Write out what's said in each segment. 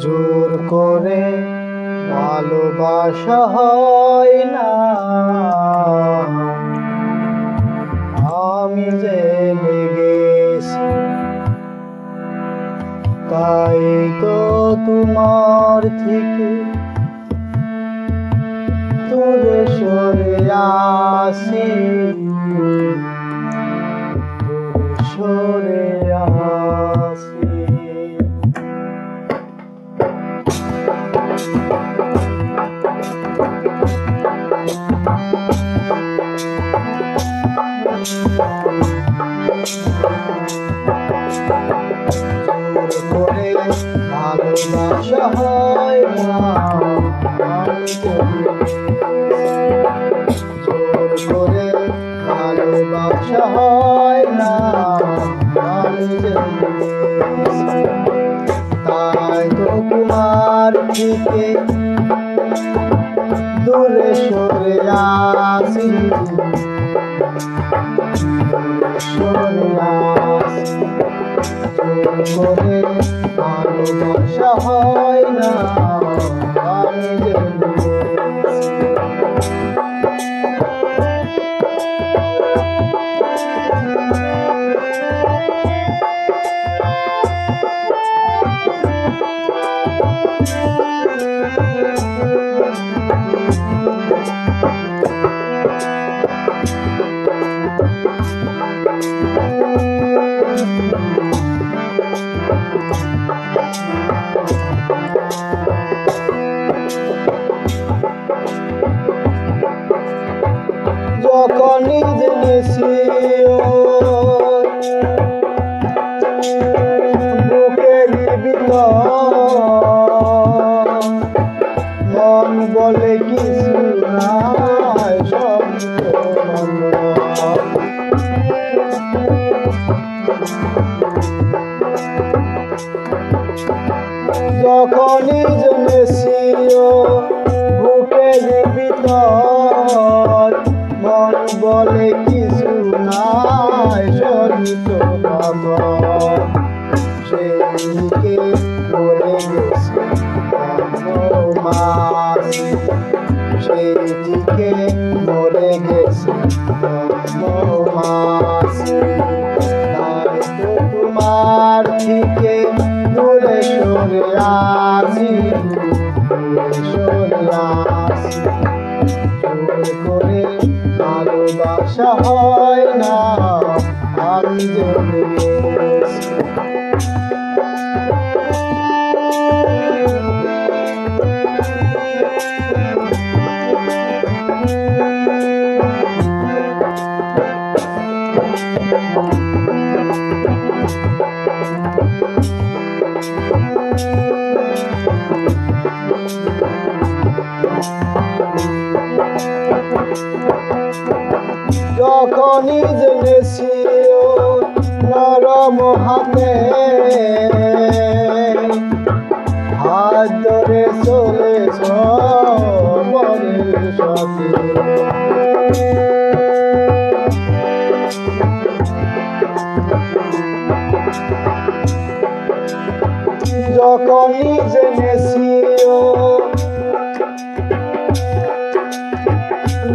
জোর করে ভালোবাসা হয় না, আমি জেনে গেছি। তাই তো তোমার থেকে দূরে সরে আসি, সরে আসি। ভালোবাসা হয় না, জোর করে ভালোবাসা হয় না, তাই তো তোমার থেকে দূরে সরে আসি, সরে আসি। জোর করে ভালোবাসা হয় না, আমি জেনে গেছি। যখনই জেনেছি বুকের ভিতর মন বলে কিছু নাই, সব যখনই জেনেছি বুকের ভিতর মন বলে কিছু নাই, সরিত সেইদিকে পড়ে গেছে মাছ, সেইদিকে মরে গেছে মাছ। তাই তো তোমার থেকে দূরে সরে আসি, সরে আসি। জোর করে ভালোবাসা হয় না, আমি জেনে গেছি। যখনই জেনেছি নরম হাতে হাত ধরে চলেছ মনের সাথে, যখনই জেনেছি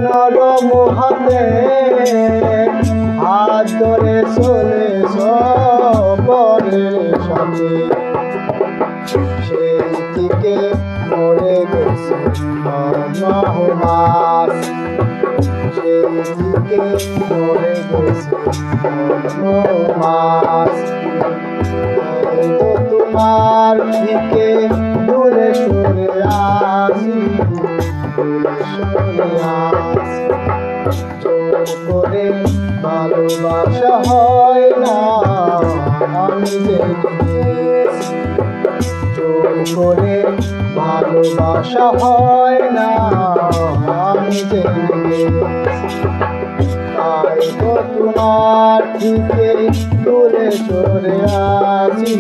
নরম হাতে হাত ধরে চলেছ পরের সাথে, সেই দিকে মরে গেছে মাছ, সেই দিকে মরে গেছে মাছ। তো তোমার থেকে দূরে সরে আসি, সরে আসি। জোর করে ভালোবাসা হয় না, আমি জেনে গেছি। জোর করে ভালোবাসা হয় না, আমি জেনে গেছি। তাই তো তোমার থেকে দূরে সরে আসি,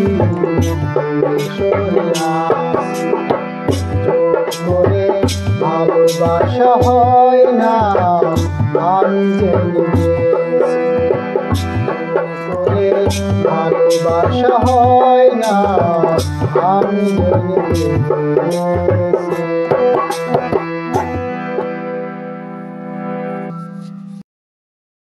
সরে আসি। জোর করে ভালোবাসা হয় না, আমি জেনে গেছি। জোর করে ভালোবাসা হয় না। আমি জেনে